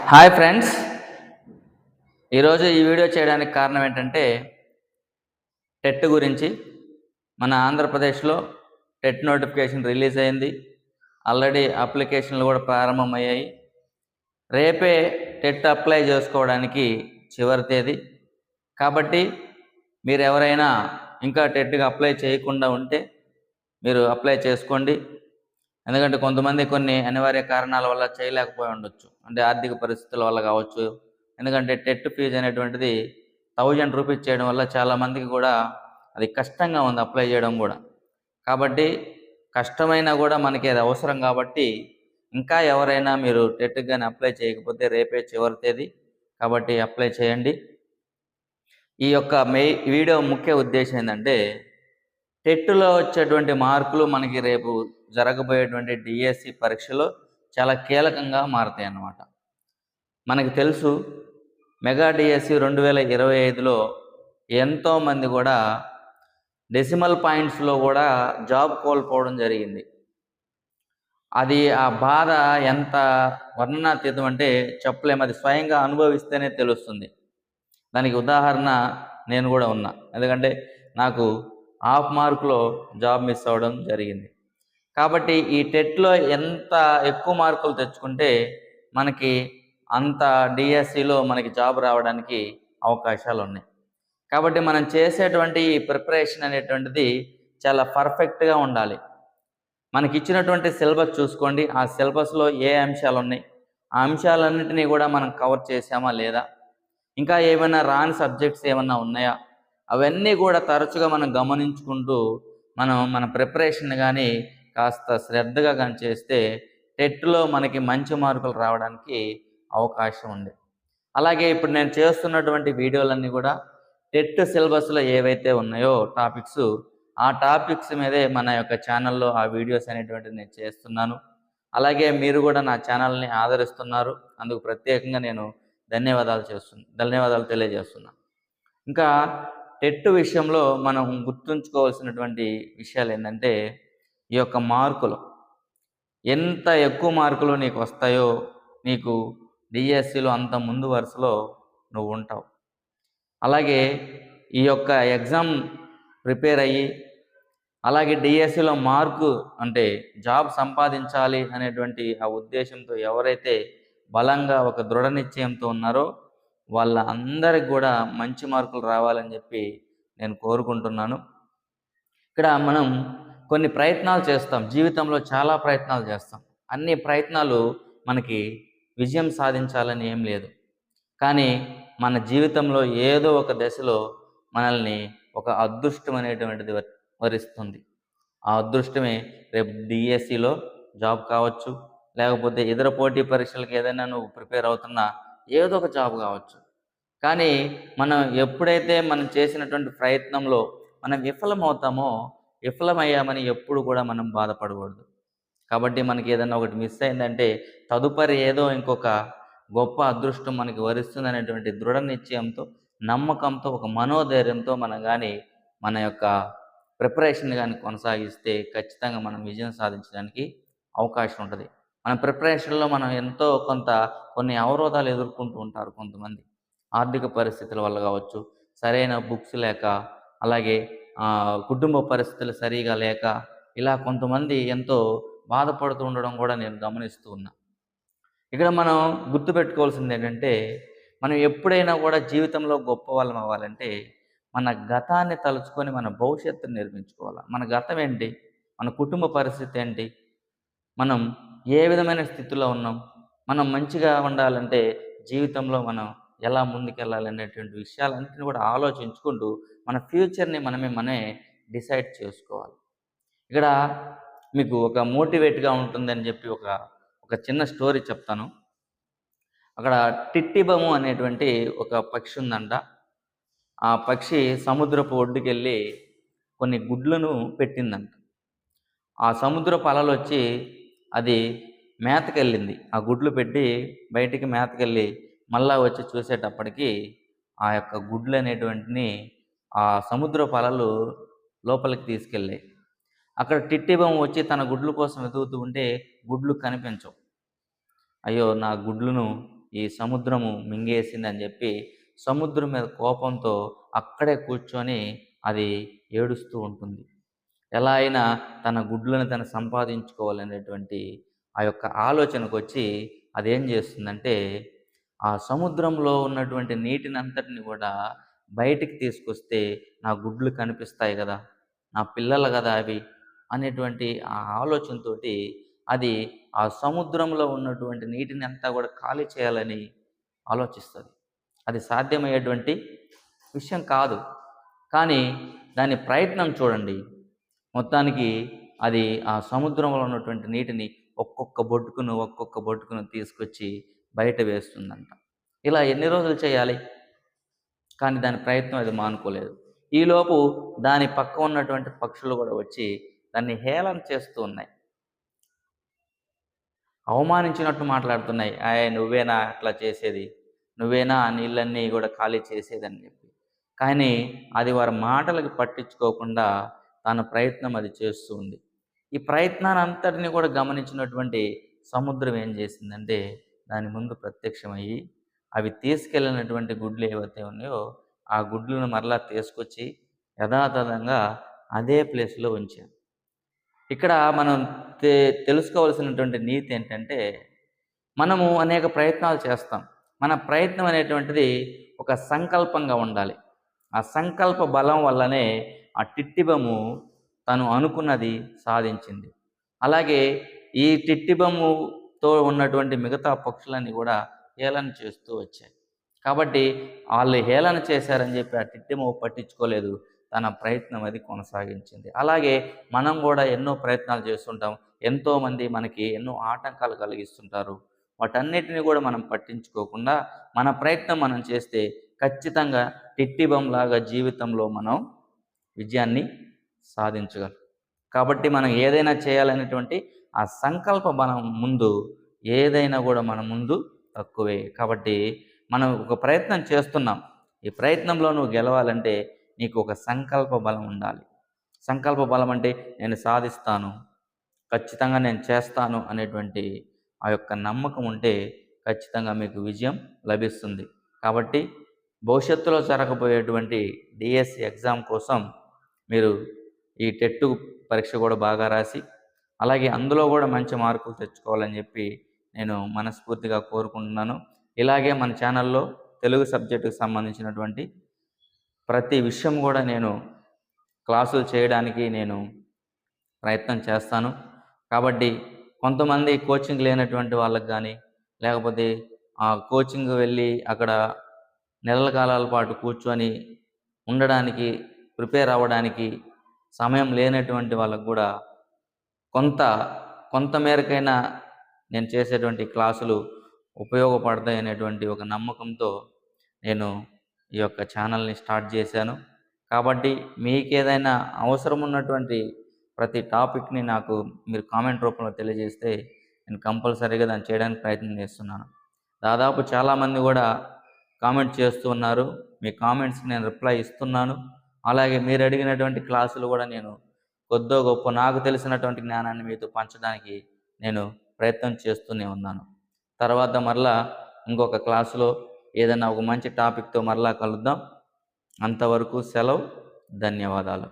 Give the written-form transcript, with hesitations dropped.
Hi friends, ఈరోజు ఈ video చేయడానికి కారణం ఏంటంటే టెట్ గురించి. మన ఆంధ్రప్రదేశ్లో టెట్ నోటిఫికేషన్ రిలీజ్ అయింది. ఆల్రెడీ అప్లికేషన్లు కూడా ప్రారంభమయ్యాయి. రేపే టెట్ అప్లై చేసుకోవడానికి చివరి తేదీ. కాబట్టి మీరు ఎవరైనా ఇంకా టెట్కి అప్లై చేయకుండా ఉంటే మీరు అప్లై చేసుకోండి. ఎందుకంటే కొంతమంది కొన్ని అనివార్య కారణాల వల్ల చేయలేకపోయి ఉండొచ్చు. అంటే ఆర్థిక పరిస్థితుల వల్ల కావచ్చు. ఎందుకంటే టెట్ ఫీజు అనేటువంటిది 1000 రూపీస్ చేయడం వల్ల చాలామందికి కూడా అది కష్టంగా ఉంది అప్లై చేయడం కూడా. కాబట్టి కష్టమైనా కూడా మనకి అది అవసరం కాబట్టి ఇంకా ఎవరైనా మీరు టెట్కి కానీ అప్లై చేయకపోతే రేపే చివరి తేదీ. కాబట్టి అప్లై చేయండి. ఈ యొక్క వీడియో ముఖ్య ఉద్దేశం ఏంటంటే టెట్లో వచ్చేటువంటి మార్కులు మనకి రేపు జరగబోయేటువంటి డిఎస్సి పరీక్షలో చాలా కీలకంగా మారతాయి అన్నమాట. మనకి తెలుసు మెగా డిఎస్సి 2025లో ఎంతోమంది కూడా డెసిమల్ పాయింట్స్లో కూడా జాబ్ కోల్పోవడం జరిగింది. అది ఆ బాధ ఎంత వర్ణనాతీతం అంటే చెప్పలేము. అది స్వయంగా అనుభవిస్తేనే తెలుస్తుంది. దానికి ఉదాహరణ నేను కూడా ఉన్నా. ఎందుకంటే నాకు హాఫ్ మార్కులో జాబ్ మిస్ అవ్వడం జరిగింది. కాబట్టి ఈ టెట్లో ఎంత ఎక్కువ మార్కులు తెచ్చుకుంటే మనకి అంత డిఎస్సిలో మనకి జాబ్ రావడానికి అవకాశాలు ఉన్నాయి. కాబట్టి మనం చేసేటువంటి ఈ ప్రిపరేషన్ అనేటువంటిది చాలా పర్ఫెక్ట్గా ఉండాలి. మనకి ఇచ్చినటువంటి సిలబస్ చూసుకోండి. ఆ సిలబస్లో ఏ అంశాలు ఉన్నాయి, ఆ అంశాలన్నింటినీ కూడా మనం కవర్ చేసామా లేదా, ఇంకా ఏమైనా రాని సబ్జెక్ట్స్ ఏమన్నా ఉన్నాయా, అవన్నీ కూడా తరచుగా మనం గమనించుకుంటూ మన ప్రిపరేషన్ కానీ కాస్త శ్రద్ధగా కానీ చేస్తే టెట్లో మనకి మంచి మార్కులు రావడానికి అవకాశం ఉంది. అలాగే ఇప్పుడు నేను చేస్తున్నటువంటి వీడియోలన్నీ కూడా టెట్ సిలబస్లో ఏవైతే ఉన్నాయో టాపిక్స్, ఆ టాపిక్స్ మీదే మన యొక్క ఛానల్లో ఆ వీడియోస్ అనేటువంటిది నేను చేస్తున్నాను. అలాగే మీరు కూడా నా ఛానల్ని ఆదరిస్తున్నారు. అందుకు ప్రత్యేకంగా నేను ధన్యవాదాలు తెలియజేస్తున్నాను. ఇంకా టెట్ విషయంలో మనం గుర్తుంచుకోవాల్సినటువంటి విషయాలు ఏంటంటే ఈ యొక్క మార్కులు ఎంత ఎక్కువ మార్కులు నీకు వస్తాయో నీకు డిఎస్సిలో అంత ముందు వరుసలో నువ్వు ఉంటావు. అలాగే ఈ యొక్క ఎగ్జామ్ ప్రిపేర్ అయ్యి అలాగే డిఎస్సిలో మార్కు అంటే జాబ్ సంపాదించాలి అనేటువంటి ఆ ఉద్దేశంతో ఎవరైతే బలంగా ఒక దృఢ నిశ్చయంతో ఉన్నారో వాళ్ళ అందరికి కూడా మంచి మార్కులు రావాలని చెప్పి నేను కోరుకుంటున్నాను. ఇక్కడ మనం కొన్ని ప్రయత్నాలు చేస్తాం, జీవితంలో చాలా ప్రయత్నాలు చేస్తాం. అన్ని ప్రయత్నాలు మనకి విజయం సాధించాలని ఏం లేదు. కానీ మన జీవితంలో ఏదో ఒక దశలో మనల్ని ఒక అదృష్టం అనేటువంటిది వరిస్తుంది. ఆ అదృష్టమే రేపు డిఎస్సిలో జాబ్ కావచ్చు, లేకపోతే ఇతర పోటీ పరీక్షలకు ఏదైనా నువ్వు ప్రిపేర్ అవుతున్నా ఏదో ఒక జాబ్ కావచ్చు. కానీ మనం ఎప్పుడైతే మనం చేసినటువంటి ప్రయత్నంలో మనం విఫలమయ్యామని ఎప్పుడు కూడా మనం బాధపడకూడదు. కాబట్టి మనకి ఏదైనా ఒకటి మిస్ అయిందంటే తదుపరి ఏదో ఇంకొక గొప్ప అదృష్టం మనకి వరిస్తుంది అనేటువంటి దృఢ నిశ్చయంతో, నమ్మకంతో, ఒక మనోధైర్యంతో మనం కానీ మన యొక్క ప్రిపరేషన్ కానీ కొనసాగిస్తే ఖచ్చితంగా మనం విజయం సాధించడానికి అవకాశం ఉంటుంది. మన ప్రిపరేషన్లో మనం ఎంతో కొన్ని అవరోధాలు ఎదుర్కొంటూ ఉంటారు కొంతమంది. ఆర్థిక పరిస్థితుల వల్ల కావచ్చు, సరైన బుక్స్ లేక, అలాగే కుటుంబ పరిస్థితులు సరిగా లేక, ఇలా కొంతమంది ఎంతో బాధపడుతూ ఉండడం కూడా నేను గమనిస్తూ ఉన్నా. ఇక్కడ మనం గుర్తుపెట్టుకోవాల్సింది ఏంటంటే మనం ఎప్పుడైనా కూడా జీవితంలో గొప్ప వాళ్ళం అవ్వాలంటే మన గతాన్ని తలుచుకొని మన భవిష్యత్తుని నిర్మించుకోవాలి. మన గతం ఏంటి, మన కుటుంబ పరిస్థితి ఏంటి, మనం ఏ విధమైన స్థితిలో ఉన్నాం, మనం మంచిగా ఉండాలంటే జీవితంలో మనం ఎలా ముందుకెళ్ళాలనేటువంటి విషయాలన్నింటినీ కూడా ఆలోచించుకుంటూ మన ఫ్యూచర్ని మనమే డిసైడ్ చేసుకోవాలి. ఇక్కడ మీకు ఒక మోటివేట్గా ఉంటుందని చెప్పి ఒక చిన్న స్టోరీ చెప్తాను. అక్కడ టిట్టిబము అనేటువంటి ఒక పక్షి ఉందంట. ఆ పక్షి సముద్రపు ఒడ్డుకెళ్ళి కొన్ని గుడ్లను పెట్టిందంట. ఆ సముద్రపు అలలు వచ్చి అది మేతకెళ్ళింది. ఆ గుడ్లు పెట్టి బయటికి మేతకెళ్ళి మళ్ళా వచ్చి చూసేటప్పటికి ఆ యొక్క గుడ్లు అనేటువంటిని ఆ సముద్రపు అలలు లోపలికి తీసుకెళ్ళాయి. అక్కడ టిట్టిబొమ్మ వచ్చి తన గుడ్ల కోసం వెతుకుతూ ఉంటే గుడ్లు కనిపించవు. అయ్యో, నా గుడ్లను ఈ సముద్రము మింగేసిందని చెప్పి సముద్రం మీద కోపంతో అక్కడే కూర్చొని అది ఏడుస్తూ ఉంటుంది. ఎలా అయినా తన గుడ్లను తను సంపాదించుకోవాలనేటువంటి ఆ యొక్క ఆలోచనకు వచ్చి అదేం చేస్తుందంటే ఆ సముద్రంలో ఉన్నటువంటి నీటిని అంతటిని కూడా బయటికి తీసుకొస్తే నా గుడ్లు కనిపిస్తాయి కదా, నా పిల్లలు కదా అవి అనేటువంటి ఆ ఆలోచనతోటి అది ఆ సముద్రంలో ఉన్నటువంటి నీటిని అంతా కూడా ఖాళీ చేయాలని ఆలోచిస్తుంది. అది సాధ్యమయ్యేటువంటి విషయం కాదు. కానీ దాని ప్రయత్నం చూడండి. మొత్తానికి అది ఆ సముద్రంలో ఉన్నటువంటి నీటిని ఒక్కొక్క బొట్టుకును తీసుకొచ్చి బయట వేస్తుందంట. ఇలా ఎన్ని రోజులు చేయాలి? కానీ దాని ప్రయత్నం అది మానుకోలేదు. ఈలోపు దాని పక్క ఉన్నటువంటి పక్షులు కూడా వచ్చి దాన్ని హేళన చేస్తూ ఉన్నాయి, అవమానించినట్టు మాట్లాడుతున్నాయి. నువ్వేనా అట్లా చేసేది, నువ్వేనా ఆ నీళ్ళన్నీ కూడా ఖాళీ చేసేదని చెప్పి. కానీ అది వారి మాటలకు పట్టించుకోకుండా తన ప్రయత్నం అది చేస్తూ ఉంది. ఈ ప్రయత్నాన్ని అంతటిని కూడా గమనించినటువంటి సముద్రం ఏం చేసిందంటే దాని ముందు ప్రత్యక్షమయ్యి అవి తీసుకెళ్ళినటువంటి గుడ్లు ఏవైతే ఉన్నాయో ఆ గుడ్లను మరలా తీసుకొచ్చి యథాతథంగా అదే ప్లేస్లో ఉంచాం. ఇక్కడ మనం తెలుసుకోవాల్సినటువంటి నీతి ఏంటంటే మనము అనేక ప్రయత్నాలు చేస్తాం. మన ప్రయత్నం అనేటువంటిది ఒక సంకల్పంగా ఉండాలి. ఆ సంకల్ప బలం వల్లనే ఆ టిట్టిబము తను అనుకున్నది సాధించింది. అలాగే ఈ టిట్టిబముతో ఉన్నటువంటి మిగతా పక్షులన్నీ కూడా హేళన చేస్తూ వచ్చాయి. కాబట్టి వాళ్ళు హేళన చేశారని చెప్పి ఆ టిట్టిబము పట్టించుకోలేదు, తన ప్రయత్నం అది కొనసాగించింది. అలాగే మనం కూడా ఎన్నో ప్రయత్నాలు చేస్తుంటాం. ఎంతోమంది మనకి ఎన్నో ఆటంకాలు కలిగిస్తుంటారు. వాటన్నిటిని కూడా మనం పట్టించుకోకుండా మన ప్రయత్నం మనం చేస్తే ఖచ్చితంగా టిట్టిబంలాగా జీవితంలో మనం విజయాన్ని సాధించగలం. కాబట్టి మనం ఏదైనా చేయాలనేటువంటి ఆ సంకల్ప బలం ముందు ఏదైనా కూడా మన ముందు తక్కువే. కాబట్టి మనం ఒక ప్రయత్నం చేస్తున్నాం. ఈ ప్రయత్నంలో నువ్వు గెలవాలంటే నీకు ఒక సంకల్ప బలం ఉండాలి. సంకల్ప బలం అంటే నేను సాధిస్తాను, ఖచ్చితంగా నేను చేస్తాను అనేటువంటి ఆ యొక్క నమ్మకం ఉంటే ఖచ్చితంగా మీకు విజయం లభిస్తుంది. కాబట్టి భవిష్యత్తులో జరగబోయేటువంటి డిఎస్సి ఎగ్జామ్ కోసం మీరు ఈ టెట్ పరీక్ష కూడా బాగా రాసి అలాగే అందులో కూడా మంచి మార్కులు తెచ్చుకోవాలని చెప్పి నేను మనస్ఫూర్తిగా కోరుకుంటున్నాను. ఇలాగే మన ఛానల్లో తెలుగు సబ్జెక్టుకు సంబంధించినటువంటి ప్రతి విషయం కూడా నేను క్లాసులు చేయడానికి నేను ప్రయత్నం చేస్తాను. కాబట్టి కొంతమంది కోచింగ్ లేనటువంటి వాళ్ళకి కానీ లేకపోతే ఆ కోచింగ్ వెళ్ళి అక్కడ నెలల కాలాల పాటు కూర్చొని ఉండడానికి ప్రిపేర్ అవ్వడానికి సమయం లేనటువంటి వాళ్ళకు కూడా కొంత మేరకైనా నేను చేసేటువంటి క్లాసులు ఉపయోగపడతాయి అనేటువంటి ఒక నమ్మకంతో నేను ఈ యొక్క ఛానల్ని స్టార్ట్ చేశాను. కాబట్టి మీకేదైనా అవసరం ఉన్నటువంటి ప్రతి టాపిక్ని నాకు మీరు కామెంట్ రూపంలో తెలియజేస్తే నేను కంపల్సరీగా దాన్ని చేయడానికి ప్రయత్నం చేస్తున్నాను. దాదాపు చాలామంది కూడా కామెంట్ చేస్తూ ఉన్నారు. మీ కామెంట్స్కి నేను రిప్లై ఇస్తున్నాను. అలాగే మీరు అడిగినటువంటి క్లాసులు కూడా నేను కొద్దో గొప్ప నాకు తెలిసినటువంటి జ్ఞానాన్ని మీతో పంచడానికి నేను ప్రయత్నం చేస్తూనే ఉన్నాను. తర్వాత మరలా ఇంకొక క్లాసులో ఏదైనా ఒక మంచి టాపిక్తో మరలా కలుద్దాం. అంతవరకు సెలవు. ధన్యవాదాలు.